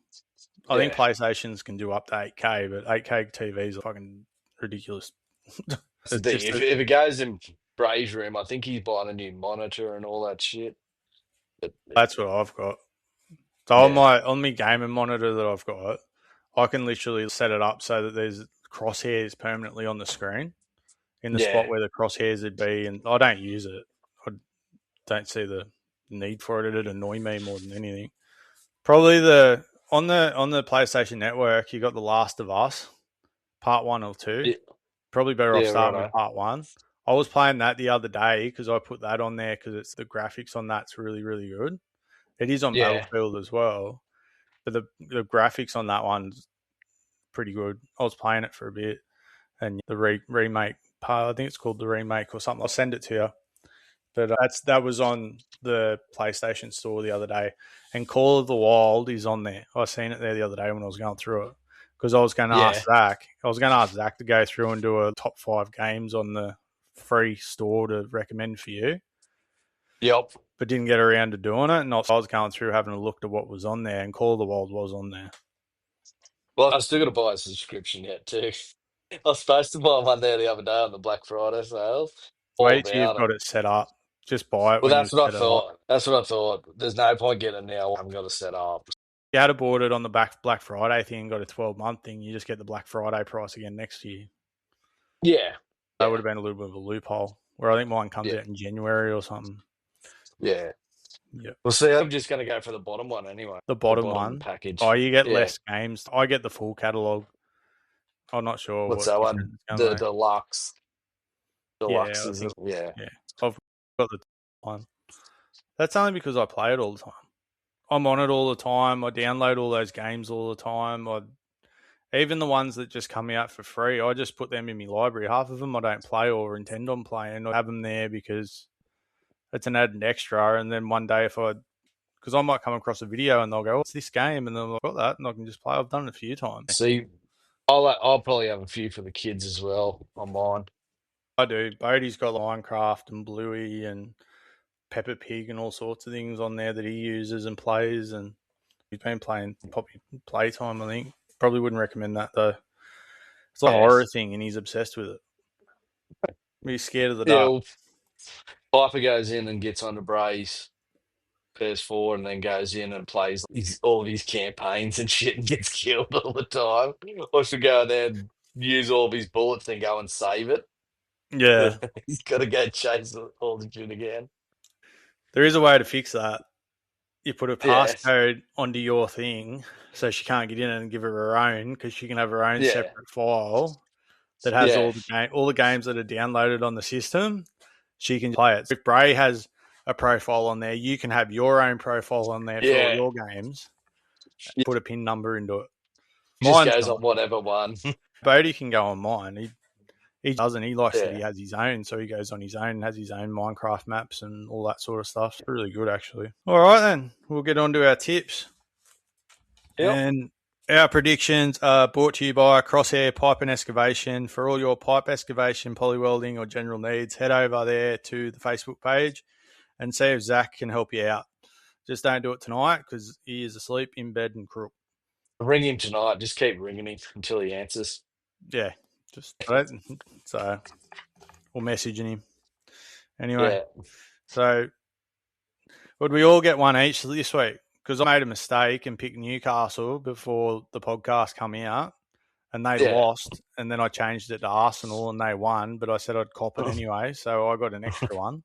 I think
Yeah.
PlayStations can do up to 8K, but 8K TVs are fucking ridiculous.
That's the
It's
thing.
just
If it goes in Bray's room, I think he's buying a new monitor and all that shit. But
that's what I've got. So
yeah.
on my gaming monitor that I've got, I can literally set it up so that there's crosshairs permanently on the screen in the spot
Yeah.
where the crosshairs would be, and I don't use it. I don't see the need for it. It'd annoy me more than anything. Probably on the PlayStation Network, you got The Last of Us Part 1 or 2.
Yeah,
Probably better off
yeah,
starting with
righto.
Part 1. I was playing that the other day because I put that on there because it's the graphics on that's really, really good. It is on
Yeah.
Battlefield as well, but the graphics on that one's pretty good. I was playing it for a bit, and the remake part, I think it's called the remake or something. I'll send it to you. But that was on the PlayStation Store the other day, and Call of the Wild is on there. I seen it there the other day when I was going through it. because I was going to ask
Yeah.
Zach. I was going to ask Zach to go through and do a top 5 games on the free store to recommend for you,
Yep.
but didn't get around to doing it. And I was going through having a look at what was on there, and Call of the Wild was on there.
Well, I'm still going to buy a subscription yet, too. I was supposed to buy one there the other day on the Black Friday sales. All
Wait till you've
about
got
it.
it set up. Just buy it
Well,
when you
that's what I
set it up.
thought. That's what I thought. There's no point getting it now. I haven't got to set up.
You had bought it on the Black Friday thing and got a 12-month thing, you just get the Black Friday price again next year.
Yeah.
That would have been a little bit of a loophole, where I think mine comes
Yeah.
out in January or something.
Yeah.
Yeah.
Well, see, I'm just going to go for the bottom one anyway.
The bottom one.
Package.
Oh, you get
Yeah.
less games. I get the full catalogue. I'm not sure
What's
what
that
difference
one?
it's going to
The
make.
deluxe. Deluxe
Yeah, I
is
think.
it? Yeah.
Yeah, I've got the one. That's only because I play it all the time. I'm on it all the time. I download all those games all the time. Even the ones that just come out for free, I just put them in my library. Half of them I don't play or intend on playing. I have them there because it's an added extra. And then one day because I might come across a video and they'll go, "What's this game?" And then I've got that and I can just play. I've done it a few times.
See, I'll probably have a few for the kids as well on mine.
I do. Bodie's got Minecraft and Bluey and Peppa Pig and all sorts of things on there that he uses and plays. And he's been playing Poppy Playtime, I think. Probably wouldn't recommend that though. It's a horror thing and he's obsessed with it. He's scared of the dark.
Well, Piper goes in and gets onto Bray's PS4 and then goes in and plays all of his campaigns and shit and gets killed all the time. Or should go there and use all of his bullets and go and save it.
Yeah.
He's got to go chase all the shit again.
There is a way to fix that. You put a
Yeah.
passcode onto your thing so she can't get in and give her her own, because she can have her own separate file that has all the games that are downloaded on the system. She can play it. So if Bray has a profile on there, you can have your own profile on there for all your games. Put a PIN number into it.
Just goes on whatever one.
Bodie can go on mine. He doesn't. He likes that he has his own, so he goes on his own and has his own Minecraft maps and all that sort of stuff. It's really good, actually. All right, then. We'll get on to our tips. Yep. And our predictions are brought to you by Crosshair Pipe and Excavation. For all your pipe excavation, poly welding, or general needs, head over there to the Facebook page and see if Zach can help you out. Just don't do it tonight because he is asleep in bed and crook.
Ring him tonight. Just keep ringing him until he answers.
Yeah. So we're messaging him. Anyway, so would we all get one each this week? Because I made a mistake and picked Newcastle before the podcast come out, and they lost, and then I changed it to Arsenal, and they won, but I said I'd cop it anyway, so I got an extra one.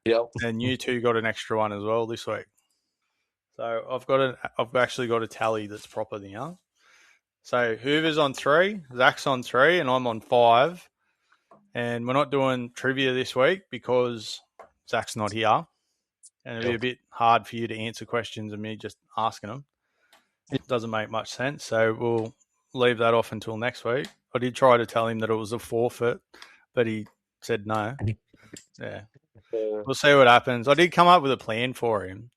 Yep.
And you two got an extra one as well this week. So I've actually got a tally that's proper now. So Hoover's on 3, Zach's on 3, and I'm on 5. And we're not doing trivia this week because Zach's not here. And it'd be a bit hard for you to answer questions and me just asking them. It doesn't make much sense. So we'll leave that off until next week. I did try to tell him that it was a forfeit, but he said no. Yeah. We'll see what happens. I did come up with a plan for him.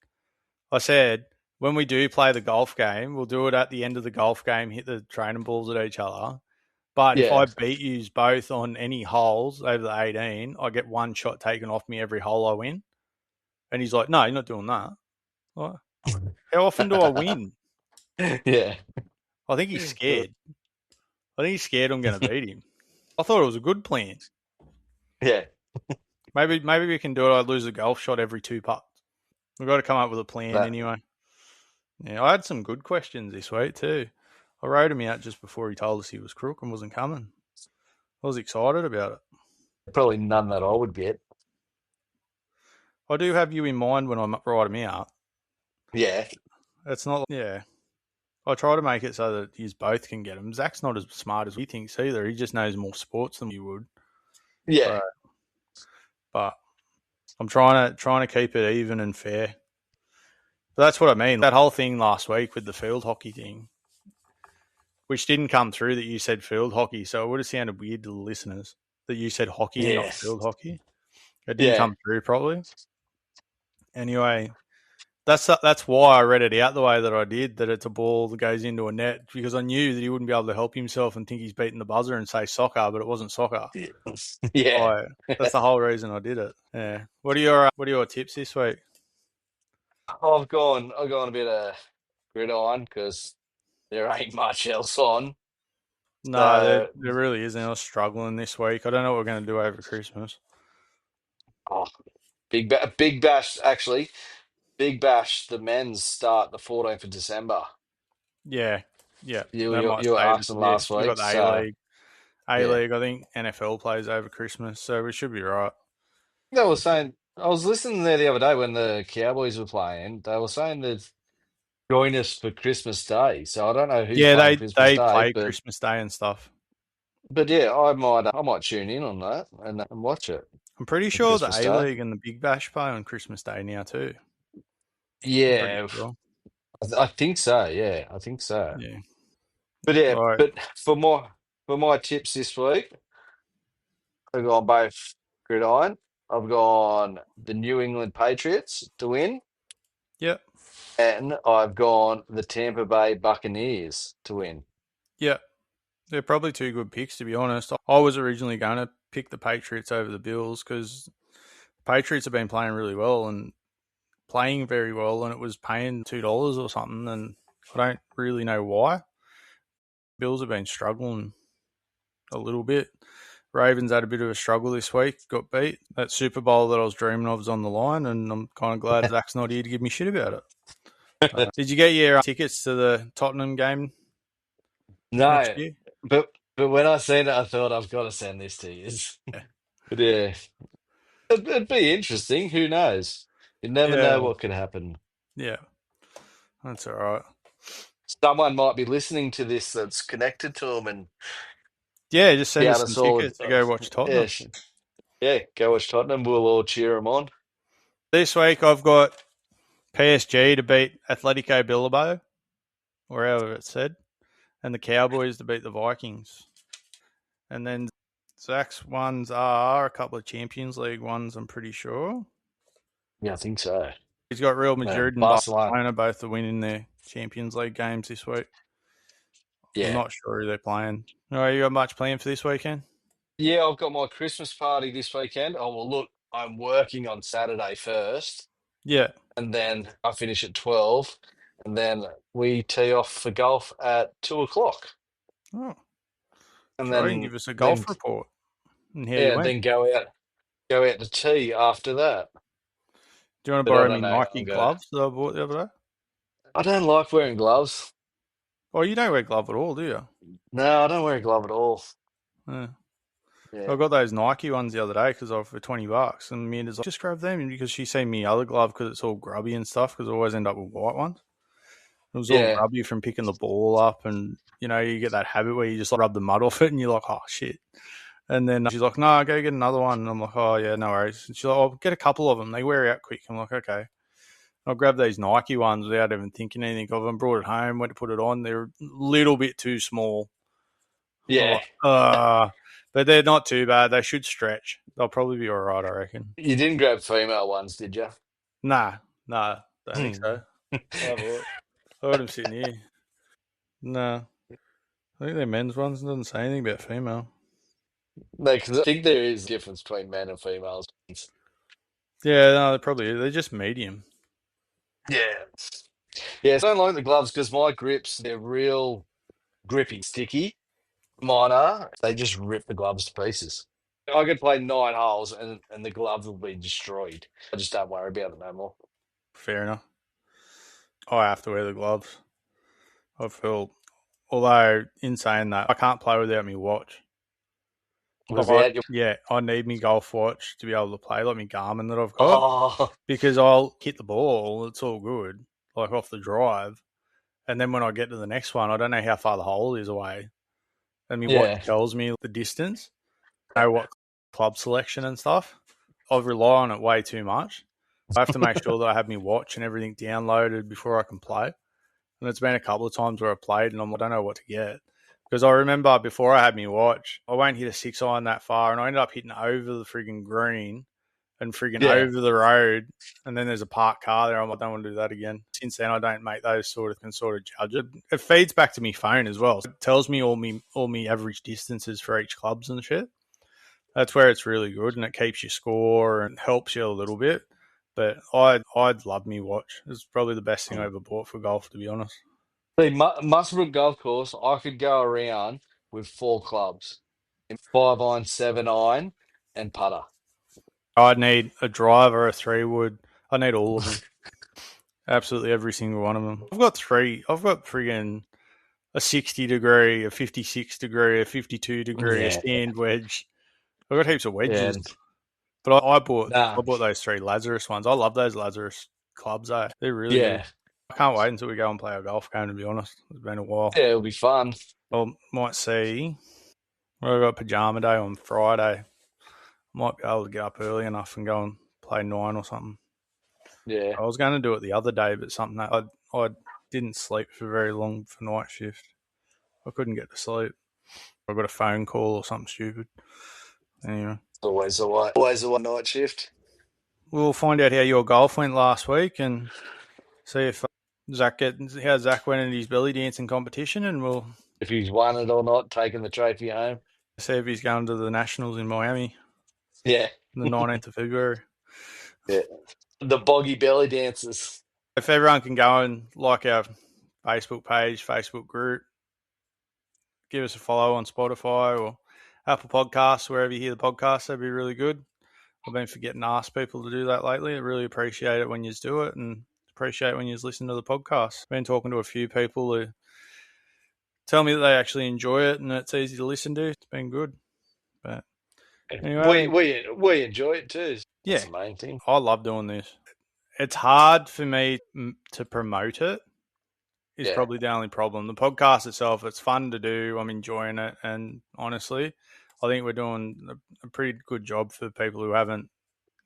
I said, when we do play the golf game, we'll do it at the end of the golf game, hit the training balls at each other. But if I beat you both on any holes over the 18, I get one shot taken off me every hole I win. And he's like, no, you're not doing that. What? How often do I win?
Yeah.
I think he's scared. I think he's scared I'm going to beat him. I thought it was a good plan.
Yeah.
Maybe we can do it. I lose a golf shot every 2 putts. We've got to come up with a plan anyway. Yeah, I had some good questions this week too. I wrote him out just before he told us he was crook and wasn't coming. I was excited about it.
Probably none that I would get.
I do have you in mind when I write them out.
Yeah.
It's not, I try to make it so that you both can get them. Zach's not as smart as he thinks either. He just knows more sports than you would.
Yeah.
But I'm trying to keep it even and fair. But that's what I mean. That whole thing last week with the field hockey thing, which didn't come through that you said field hockey, so it would have sounded weird to the listeners that you said hockey and not field hockey. It didn't come through probably. Anyway, That's why I read it out the way that I did, that it's a ball that goes into a net, because I knew that he wouldn't be able to help himself and think he's beating the buzzer and say soccer, but it wasn't soccer.
Yeah.
That's the whole reason I did it. Yeah. What are your tips this week?
I've gone a bit of gridiron because there ain't much else on.
No,
So,
there really isn't. I was struggling this week. I don't know what we're going to do over Christmas.
oh, big bash, actually. Big bash, the men's start the 14th of December.
Yeah, yeah,
You,
that
you,
might
you were
save us
asking
a bit.
last
We got
week,
the A
so
League.
yeah.
I think NFL plays over Christmas, so we should be right.
They were saying, I was listening there the other day when the Cowboys were playing. They were saying that join us for Christmas Day. So I don't know who's
Yeah,
playing Christmas
they
Day,
play Christmas Day and stuff.
but yeah, I might tune in on that and watch it
I'm pretty
for
sure the
Christmas
A
Day.
League and the Big Bash play on Christmas Day now too. I'm pretty
Yeah,
sure.
I think so. Yeah, I think so.
Yeah.
But yeah,
All right.
but for my tips this week, I've gone both gridiron. I've gone the New England Patriots to win,
Yep.
and I've gone the Tampa Bay Buccaneers to win.
Yep. They're probably two good picks, to be honest. I was originally going to pick the Patriots over the Bills because the Patriots have been playing really well and playing very well, and it was paying $2 or something, and I don't really know why. Bills have been struggling a little bit. Ravens had a bit of a struggle this week, got beat. That Super Bowl that I was dreaming of is on the line, and I'm kind of glad Zach's not here to give me shit about it. Did you get your tickets to the Tottenham game next
No,
year?
but when I seen it, I thought I've got to send this to you.
Yeah.
But yeah, it'd be interesting. Who knows? You never know
Yeah.
what could happen.
Yeah. That's all right.
Someone might be listening to this that's connected to them and
Yeah, just send us
shout
some
us all.
tickets to go watch
Yeah,
Tottenham.
yeah, go watch Tottenham. We'll all cheer them on.
This week I've got PSG to beat Atletico Bilbao, or however it's said, and the Cowboys to beat the Vikings. And then Zach's ones are a couple of Champions League ones, I'm pretty sure.
Yeah, I think so.
He's got Real Madrid and
Barcelona.
Barcelona both to win in their Champions League games this week. I'm
Yeah.
not sure who they're playing. All right, you got much planned for this weekend?
Yeah, I've got my Christmas party this weekend. Oh, well, look, I'm working on Saturday first,
Yeah.
and then I finish at 12, and then we tee off for golf at 2 o'clock.
Oh,
And
try and
then,
give us a
then
golf report and how you
yeah,
went.
then go out to tea after that.
Do you want to
But I
borrow
don't
me
know.
Nike gloves that I bought the other day?
I don't like wearing gloves.
Oh, you don't wear glove at all, do you?
No, I don't wear a glove at all.
Yeah.
Yeah.
I got those Nike ones the other day because I for $20, and Amanda's like, just grab them because she seen me other glove because it's all grubby and stuff because I always end up with white ones. It was all
Yeah.
grubby from picking the ball up, and you get that habit where you just like, rub the mud off it, and you're like, oh shit. And then she's like, no, go get another one. And I'm like, oh yeah, no worries. And she's like, I'll get a couple of them. They wear out quick. I'm like, okay. I'll grab these Nike ones without even thinking anything of them. Brought it home, went to put it on. They're a little bit too small. I'm
Yeah.
like, but they're not too bad. They should stretch. They'll probably be all right, I reckon.
You didn't grab female ones, did you?
Nah, don't think so. I'll have a look. I got them sitting here. Nah, I think they're men's ones. It doesn't say anything about female.
No, because I think there is a difference between men and females.
Yeah, no, they probably they're just medium.
Yeah. Yeah, so I don't like the gloves because my grips, they're real grippy, sticky. Mine are. They just rip the gloves to pieces. I could play 9 holes and the gloves will be destroyed. I just don't worry about it no more.
Fair enough. I have to wear the gloves. I feel, although in saying that, I can't play without my watch.
Without your
I need my golf watch to be able to play, like my Garmin that I've got,
oh
because I'll hit the ball, it's all good, like off the drive, and then when I get to the next one, I don't know how far the hole is away, and my watch
yeah
tells me the distance, I know what club selection and stuff. I rely on it way too much. I have to make sure that I have my watch and everything downloaded before I can play. And it's been a couple of times where I played and I don't know what to get. Because I remember before I had my watch, I won't hit a 6-iron that far, and I ended up hitting over the frigging green and friggin' over the road, and then there's a parked car there. I don't want to do that again. Since then, I don't make those sort of judge it. It feeds back to my phone as well. So it tells me all me average distances for each clubs and shit. That's where it's really good, and it keeps you score and helps you a little bit. But I'd love me watch. It's probably the best thing I ever bought for golf, to be honest.
See, Musselburgh Golf Course, I could go around with 4 clubs: 5-iron, 7-iron, and putter.
I'd need a driver, a 3-wood. I need all of them. Absolutely every single one of them. I've got 3. I've got friggin' a 60 degree, a 56 degree, a 52 degree, a stand wedge. I've got heaps of wedges. But I bought those 3 Lazarus ones. I love those Lazarus clubs, eh? They're really good. I can't wait until we go and play a golf game, to be honest. It's been a while.
Yeah, it'll be fun.
I might see. I've got pajama day on Friday. Might be able to get up early enough and go and play 9 or something.
Yeah.
I was going to do it the other day, but something that I didn't sleep for very long for night shift. I couldn't get to sleep. I got a phone call or something stupid. Anyway.
Always a night shift.
We'll find out how your golf went last week and see if how Zach went in his belly dancing competition, and we'll
if he's won it or not, taking the trophy home.
See if he's going to the Nationals in Miami.
Yeah.
The 19th of February.
Yeah. The boggy belly dancers.
If everyone can go and like our Facebook page, Facebook group, give us a follow on Spotify or Apple Podcasts, wherever you hear the podcast, that'd be really good. I've been forgetting to ask people to do that lately. I really appreciate it when you do it, and appreciate when you listen to the podcast. I've been talking to a few people who tell me that they actually enjoy it and it's easy to listen to. It's been good. But anyway,
we enjoy it too.
Yeah,
that's the main thing.
I love doing this. It's hard for me to promote it. Is probably the only problem. The podcast itself, it's fun to do. I'm enjoying it, and honestly, I think we're doing a pretty good job for people who haven't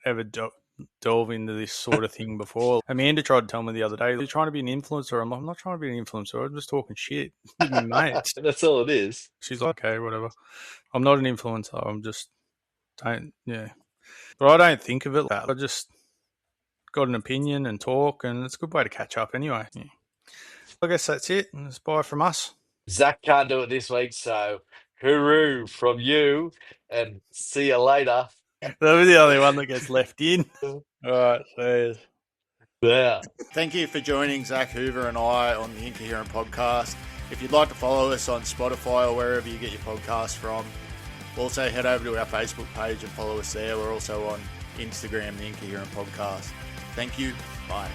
ever delved into this sort of thing before. Amanda tried to tell me the other day, "You're trying to be an influencer." I'm like, "I'm not trying to be an influencer. I'm just talking shit with my mates."
That's all it is.
She's like, "Okay, whatever." I'm not an influencer. I'm just but I don't think of it like that. I just got an opinion and talk, and it's a good way to catch up anyway. Yeah. I guess that's it. It's bye from us.
Zach can't do it this week, so hooroo from you, and see you later.
That'll be the only one that gets left in. All right, cheers.
Yeah.
Thank you for joining Zach Hoover and I on the Incoherent Podcast. If you'd like to follow us on Spotify or wherever you get your podcasts from, also head over to our Facebook page and follow us there. We're also on Instagram, the Incoherent Podcast. Thank you. Bye.